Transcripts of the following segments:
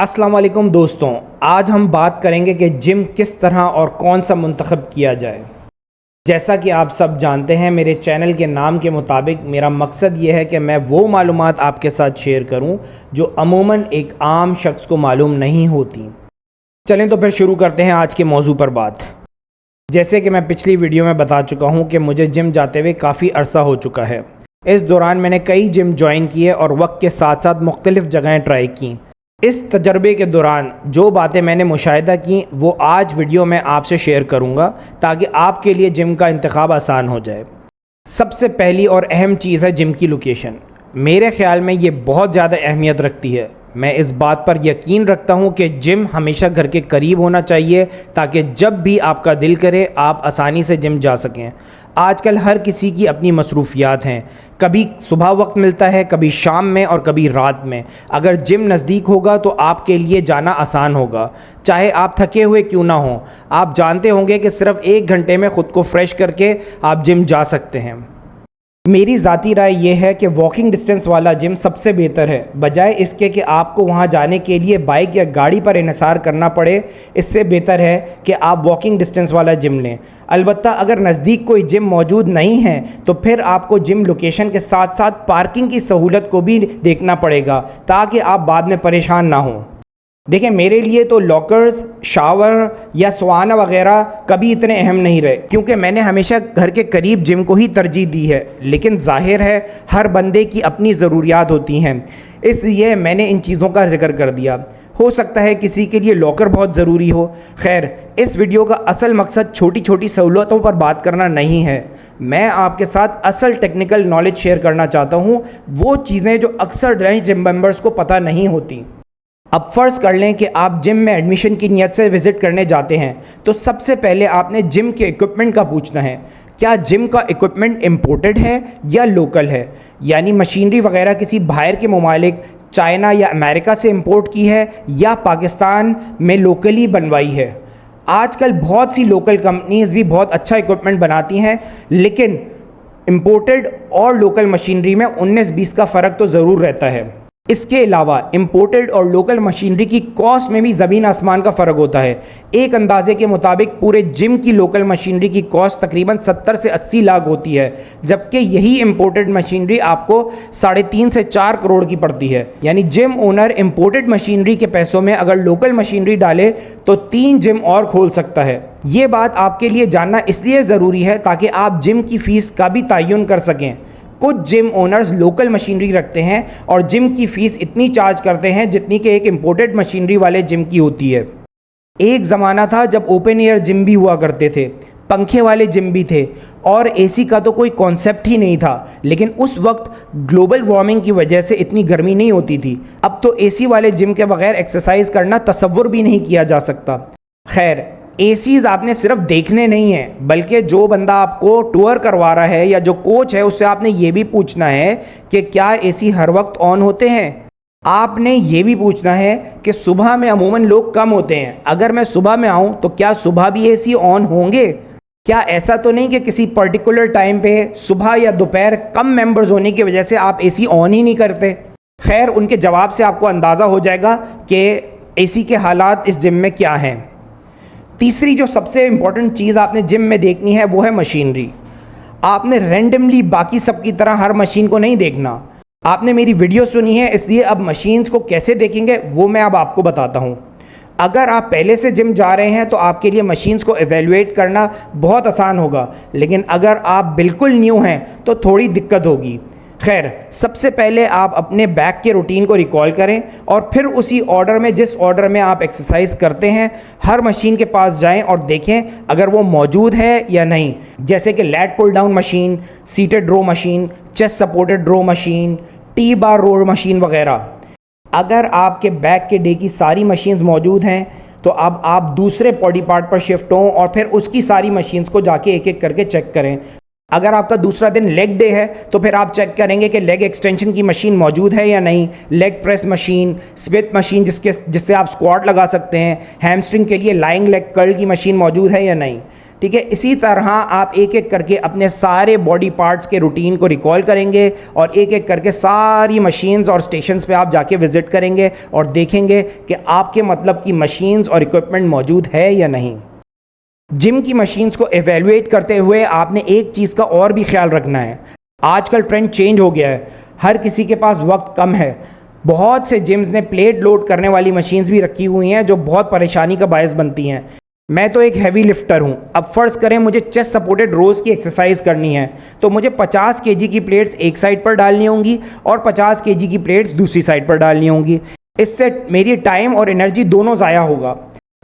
अस्सलाम वालेकुम दोस्तों, आज हम बात करेंगे कि जिम किस तरह और कौन सा मुंतखब किया जाए। जैसा कि आप सब जानते हैं, मेरे चैनल के नाम के मुताबिक मेरा मकसद ये है कि मैं वो मालूमात आपके साथ शेयर करूं जो अमूमन एक आम शख्स को मालूम नहीं होती। चलें तो फिर शुरू करते हैं आज के मौजू पर बात। जैसे कि मैं पिछली वीडियो में बता चुका हूँ कि मुझे जिम जाते हुए काफ़ी अरसा हो चुका है। इस दौरान मैंने कई जिम ज्वाइन किए और वक्त के साथ साथ मुख्तलिफ़ जगहें ट्राई की। इस तजर्बे के दौरान जो बातें मैंने मुशाहिदा की वो आज वीडियो में आपसे शेयर करूंगा ताकि आपके लिए जिम का इंतखाब आसान हो जाए। सबसे पहली और अहम चीज़ है जिम की लोकेशन। मेरे ख़्याल में ये बहुत ज़्यादा अहमियत रखती है। मैं इस बात पर यकीन रखता हूँ कि जिम हमेशा घर के करीब होना चाहिए ताकि जब भी आपका दिल करे आप आसानी से जिम जा सकें। आजकल हर किसी की अपनी मसरूफ़ियात हैं, कभी सुबह वक्त मिलता है, कभी शाम में और कभी रात में। अगर जिम नज़दीक होगा तो आपके लिए जाना आसान होगा, चाहे आप थके हुए क्यों ना हों। आप जानते होंगे कि सिर्फ़ 1 घंटे में ख़ुद को फ्रेश करके आप जिम जा सकते हैं। मेरी ज़ाती राय यह है कि वॉकिंग डिस्टेंस वाला जिम सबसे बेहतर है, बजाय इसके कि आपको वहां जाने के लिए बाइक या गाड़ी पर इन्हिसार करना पड़े। इससे बेहतर है कि आप वॉकिंग डिस्टेंस वाला जिम लें। अलबत्ता अगर नज़दीक कोई जिम मौजूद नहीं है तो फिर आपको जिम लोकेशन के साथ साथ पार्किंग की सहूलत को भी देखना पड़ेगा ताकि आप बाद में परेशान ना हों। देखें, मेरे लिए तो लॉकर्स, शावर या सुहाना वगैरह कभी इतने अहम नहीं रहे, क्योंकि मैंने हमेशा घर के करीब जिम को ही तरजीह दी है। लेकिन जाहिर है हर बंदे की अपनी ज़रूरियात होती हैं, इसलिए मैंने इन चीज़ों का जिक्र कर दिया। हो सकता है किसी के लिए लॉकर बहुत ज़रूरी हो। खैर, इस वीडियो का असल मकसद छोटी छोटी सहूलतों पर बात करना नहीं है। मैं आपके साथ असल टेक्निकल नॉलेज शेयर करना चाहता हूँ, वो चीज़ें जो अक्सर नए जिम मेंबर्स को पता नहीं होती। अब फ़र्ज़ कर लें कि आप जिम में एडमिशन की नीयत से विज़िट करने जाते हैं, तो सबसे पहले आपने जिम के इक्विपमेंट का पूछना है। क्या जिम का इक्विपमेंट इम्पोर्टेड है या लोकल है, यानी मशीनरी वगैरह किसी बाहर के ममालिक, चाइना या अमेरिका से इम्पोर्ट की है या पाकिस्तान में लोकली बनवाई है। आजकल बहुत सी लोकल कंपनीज़ भी बहुत अच्छा इक्विपमेंट बनाती हैं, लेकिन इम्पोर्टेड और लोकल मशीनरी में 19-20 का फ़र्क तो ज़रूर रहता है। इसके अलावा इंपोर्टेड और लोकल मशीनरी की कॉस्ट में भी ज़मीन आसमान का फ़र्क होता है। एक अंदाजे के मुताबिक पूरे जिम की लोकल मशीनरी की कॉस्ट तकरीबन 70 से 80 लाख होती है, जबकि यही इंपोर्टेड मशीनरी आपको 3.5 से 4 करोड़ की पड़ती है। यानी जिम ओनर इंपोर्टेड मशीनरी के पैसों में अगर लोकल मशीनरी डाले तो 3 जिम और खोल सकता है। ये बात आपके लिए जानना इसलिए ज़रूरी है ताकि आप जिम की फ़ीस का भी तयन कर सकें। कुछ जिम ओनर्स लोकल मशीनरी रखते हैं और जिम की फ़ीस इतनी चार्ज करते हैं जितनी कि एक इम्पोर्टेड मशीनरी वाले जिम की होती है। एक ज़माना था जब ओपन एयर जिम भी हुआ करते थे, पंखे वाले जिम भी थे और एसी का तो कोई कॉन्सेप्ट ही नहीं था। लेकिन उस वक्त ग्लोबल वार्मिंग की वजह से इतनी गर्मी नहीं होती थी। अब तो एसी वाले जिम के बगैर एक्सरसाइज करना तसव्वुर भी नहीं किया जा सकता। खैर, एसीज़ आपने सिर्फ देखने नहीं है, बल्कि जो बंदा आपको टूर करवा रहा है या जो कोच है उससे आपने ये भी पूछना है कि क्या एसी हर वक्त ऑन होते हैं। आपने ये भी पूछना है कि सुबह में अमूमन लोग कम होते हैं, अगर मैं सुबह में आऊँ तो क्या सुबह भी एसी ऑन होंगे। क्या ऐसा तो नहीं कि किसी पर्टिकुलर टाइम पे सुबह या दोपहर कम मेंबर्स होने की वजह से आप एसी ऑन ही नहीं करते। खैर, उनके जवाब से आपको अंदाज़ा हो जाएगा कि एसी के हालात इस जिम में क्या हैं। तीसरी जो सबसे इम्पॉर्टेंट चीज़ आपने जिम में देखनी है वो है मशीनरी। आपने रैंडमली बाकी सब की तरह हर मशीन को नहीं देखना। आपने मेरी वीडियो सुनी है, इसलिए अब मशीन्स को कैसे देखेंगे वो मैं अब आपको बताता हूँ। अगर आप पहले से जिम जा रहे हैं तो आपके लिए मशीन्स को एवेल्युएट करना बहुत आसान होगा, लेकिन अगर आप बिल्कुल न्यू हैं तो थोड़ी दिक्कत होगी। खैर, सबसे पहले आप अपने बैक के रूटीन को रिकॉल करें और फिर उसी ऑर्डर में, जिस ऑर्डर में आप एक्सरसाइज करते हैं, हर मशीन के पास जाएं और देखें अगर वो मौजूद है या नहीं। जैसे कि lat pull down machine, seated row machine, chest supported row machine, T bar row machine वगैरह। अगर आपके बैक के डे की सारी मशीन्स मौजूद हैं तो अब आप दूसरे बॉडी पार्ट पर शिफ्ट हों और फिर उसकी सारी मशीन्स को जाके एक एक करके चेक करें। अगर आपका दूसरा दिन लेग डे है तो फिर आप चेक करेंगे कि लेग एक्सटेंशन की मशीन मौजूद है या नहीं, leg press machine, Smith machine जिससे आप स्क्वाट लगा सकते हैं, हैमस्ट्रिंग के लिए लाइंग लेग कर्ल की मशीन मौजूद है या नहीं। ठीक है। इसी तरह आप एक एक करके अपने सारे बॉडी पार्ट्स के रूटीन को रिकॉल करेंगे और एक एक करके सारी मशीन्स और स्टेशंस पे आप जाके विज़िट करेंगे और देखेंगे कि आपके मतलब की मशीन्स और इक्विपमेंट मौजूद है या नहीं। जिम की मशीन्स को एवेलुएट करते हुए आपने एक चीज़ का और भी ख्याल रखना है। आजकल ट्रेंड चेंज हो गया है, हर किसी के पास वक्त कम है। बहुत से जिम्स ने प्लेट लोड करने वाली मशीन्स भी रखी हुई हैं जो बहुत परेशानी का बायस बनती हैं। मैं तो एक हैवी लिफ्टर हूँ। अब फ़र्ज़ करें मुझे चेस्ट सपोर्टेड रोज़ की एक्सरसाइज करनी है, तो मुझे 50 केजी की प्लेट्स एक साइड पर डालनी होंगी और 50 केजी की प्लेट्स दूसरी साइड पर डालनी होंगी। इससे मेरी टाइम और एनर्जी दोनों ज़ाया होगा।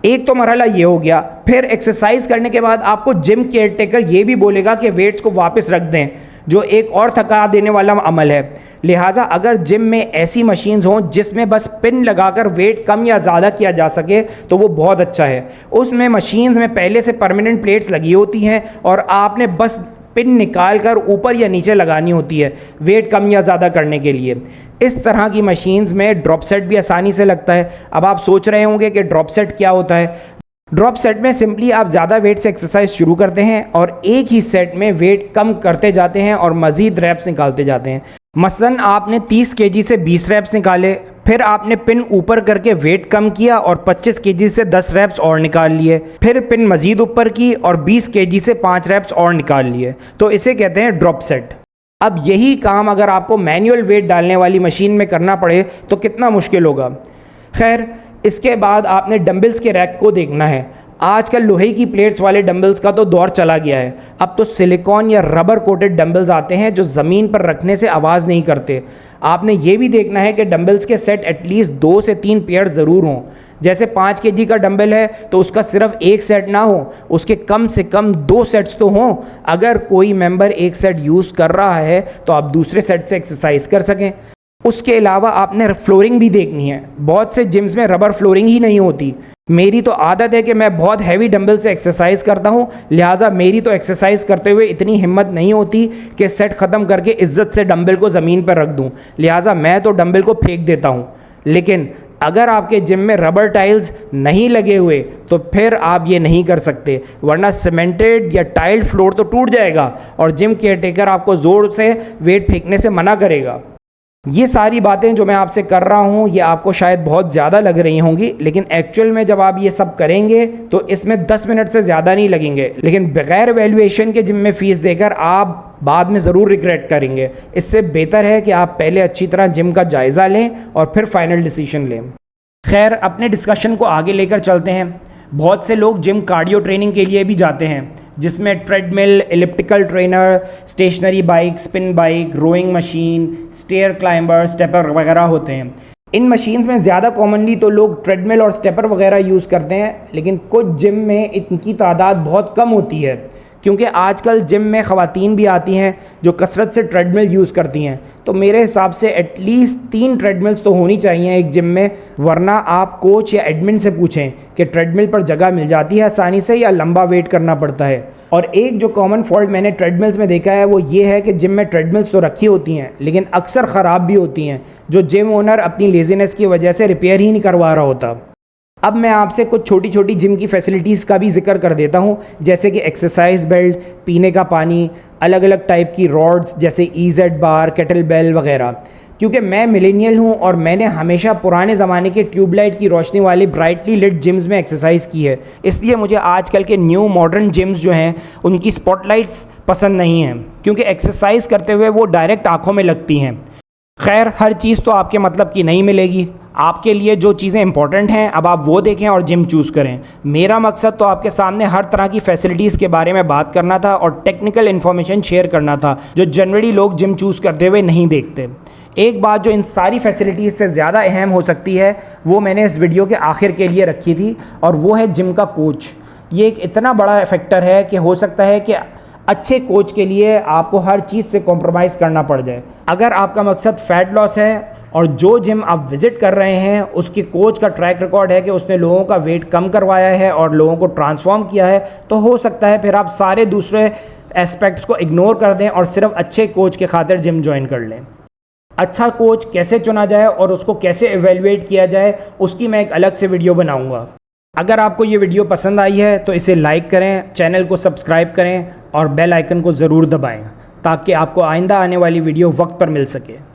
एक तो मरहला ये हो गया। फिर एक्सरसाइज करने के बाद आपको जिम केयर टेकर ये भी बोलेगा कि वेट्स को वापस रख दें, जो एक और थका देने वाला अमल है। लिहाजा अगर जिम में ऐसी मशीन्स हों जिसमें बस पिन लगाकर वेट कम या ज़्यादा किया जा सके तो वो बहुत अच्छा है। उसमें मशीन्स में पहले से परमानेंट प्लेट्स लगी होती हैं और आपने बस पिन निकाल कर ऊपर या नीचे लगानी होती है वेट कम या ज़्यादा करने के लिए। इस तरह की मशीन्स में ड्रॉप सेट भी आसानी से लगता है। अब आप सोच रहे होंगे कि ड्रॉप सेट क्या होता है। ड्रॉप सेट में सिंपली आप ज़्यादा वेट से एक्सरसाइज शुरू करते हैं और एक ही सेट में वेट कम करते जाते हैं और मज़ीद रैप्स निकालते जाते हैं। मसलन आपने 30 केजी से 20 रैप्स निकाले, फिर आपने पिन ऊपर करके वेट कम किया और 25 केजी से 10 रैप्स और निकाल लिए, फिर पिन मज़ीद ऊपर की और 20 केजी से 5 रैप्स और निकाल लिए, तो इसे कहते हैं ड्रॉप सेट। अब यही काम अगर आपको मैनुअल वेट डालने वाली मशीन में करना पड़े तो कितना मुश्किल होगा। खैर, इसके बाद आपने डंबल्स के रैक को देखना है। आजकल लोहे की प्लेट्स वाले डंबल्स का तो दौर चला गया है। अब तो सिलिकॉन या रबर कोटेड डंबल्स आते हैं जो ज़मीन पर रखने से आवाज़ नहीं करते। आपने ये भी देखना है कि डंबल्स के सेट एटलीस्ट 2 से 3 पेयर ज़रूर हों। जैसे 5 केजी का डंबल है तो उसका सिर्फ एक सेट ना हो, उसके कम से कम 2 सेट्स तो हों। अगर कोई मेंबर एक सेट यूज़ कर रहा है तो आप दूसरे सेट से एक्सरसाइज कर सकें। उसके अलावा आपने फ्लोरिंग भी देखनी है। बहुत से जिम्स में रबर फ्लोरिंग ही नहीं होती। मेरी तो आदत है कि मैं बहुत हैवी डंबल से एक्सरसाइज करता हूँ, लिहाजा मेरी तो एक्सरसाइज करते हुए इतनी हिम्मत नहीं होती कि सेट ख़त्म करके इज्जत से डंबल को ज़मीन पर रख दूँ, लिहाजा मैं तो डंबल को फेंक देता हूँ। लेकिन अगर आपके जिम में रबर टाइल्स नहीं लगे हुए तो फिर आप ये नहीं कर सकते, वरना सीमेंटेड या टाइल्ड फ्लोर तो टूट जाएगा और जिम केयर टेकर आपको ज़ोर से वेट फेंकने से मना करेगा। ये सारी बातें जो मैं आपसे कर रहा हूँ ये आपको शायद बहुत ज़्यादा लग रही होंगी, लेकिन एक्चुअल में जब आप ये सब करेंगे तो इसमें 10 मिनट से ज़्यादा नहीं लगेंगे। लेकिन बगैर वैल्यूएशन के जिम में फ़ीस देकर आप बाद में ज़रूर रिग्रेट करेंगे। इससे बेहतर है कि आप पहले अच्छी तरह जिम का जायज़ा लें और फिर फाइनल डिसीजन लें। खैर, अपने डिस्कशन को आगे लेकर चलते हैं। बहुत से लोग जिम कार्डियो ट्रेनिंग के लिए भी जाते हैं, जिसमें treadmill, elliptical trainer, stationary bike, spin bike, rowing machine, stair climber, stepper वगैरह होते हैं। इन मशीन्स में ज़्यादा कॉमनली तो लोग ट्रेडमिल और स्टेपर वगैरह यूज़ करते हैं, लेकिन कुछ जिम में इनकी तादाद बहुत कम होती है, क्योंकि आजकल जिम में ख़वातीन भी आती हैं जो कसरत से ट्रेडमिल यूज़ करती हैं। तो मेरे हिसाब से एटलीस्ट 3 ट्रेडमिल्स तो होनी चाहिए एक जिम में, वरना आप कोच या एडमिन से पूछें कि ट्रेडमिल पर जगह मिल जाती है आसानी से या लंबा वेट करना पड़ता है। और एक जो कॉमन फॉल्ट मैंने ट्रेडमिल्स में देखा है वो ये है कि जिम में ट्रेडमिल्स तो रखी होती हैं लेकिन अक्सर ख़राब भी होती हैं, जो जिम ओनर अपनी लेज़ीनेस की वजह से रिपेयर ही नहीं करवा रहा होता। अब मैं आपसे कुछ छोटी छोटी जिम की फैसिलिटीज़ का भी जिक्र कर देता हूँ, जैसे कि एक्सरसाइज बेल्ट, पीने का पानी, अलग अलग टाइप की रॉड्स जैसे EZ बार, केटल बेल वगैरह। क्योंकि मैं मिलेनियल हूँ और मैंने हमेशा पुराने ज़माने के ट्यूबलाइट की रोशनी वाली ब्राइटली लिट जिम्स में एक्सरसाइज की है, इसलिए मुझे आजकल के न्यू मॉडर्न जिम्स जो हैं उनकी स्पॉटलाइट्स पसंद नहीं हैं, क्योंकि एक्सरसाइज करते हुए वो डायरेक्ट आँखों में लगती हैं। खैर, हर चीज़ तो आपके मतलब की नहीं मिलेगी। आपके लिए जो चीज़ें इंपॉर्टेंट हैं अब आप वो देखें और जिम चूज़ करें। मेरा मकसद तो आपके सामने हर तरह की फैसिलिटीज़ के बारे में बात करना था और टेक्निकल इन्फॉर्मेशन शेयर करना था जो जनरली लोग जिम चूज़ करते हुए नहीं देखते। एक बात जो इन सारी फैसिलिटीज़ से ज़्यादा अहम हो सकती है वो मैंने इस वीडियो के आखिर के लिए रखी थी, और वो है जिम का कोच। ये एक इतना बड़ा फैक्टर है कि हो सकता है कि अच्छे कोच के लिए आपको हर चीज़ से कॉम्प्रोमाइज़ करना पड़ जाए। अगर आपका मकसद फ़ैट लॉस है और जो जिम आप विज़िट कर रहे हैं उसके कोच का ट्रैक रिकॉर्ड है कि उसने लोगों का वेट कम करवाया है और लोगों को ट्रांसफॉर्म किया है, तो हो सकता है फिर आप सारे दूसरे एस्पेक्ट्स को इग्नोर कर दें और सिर्फ अच्छे कोच के खातिर जिम ज्वाइन कर लें। अच्छा कोच कैसे चुना जाए और उसको कैसे एवेलुएट किया जाए उसकी मैं एक अलग से वीडियो बनाऊँगा। अगर आपको ये वीडियो पसंद आई है तो इसे लाइक करें, चैनल को सब्सक्राइब करें और बेल आइकन को ज़रूर दबाएं ताकि आपको आइंदा आने वाली वीडियो वक्त पर मिल सके।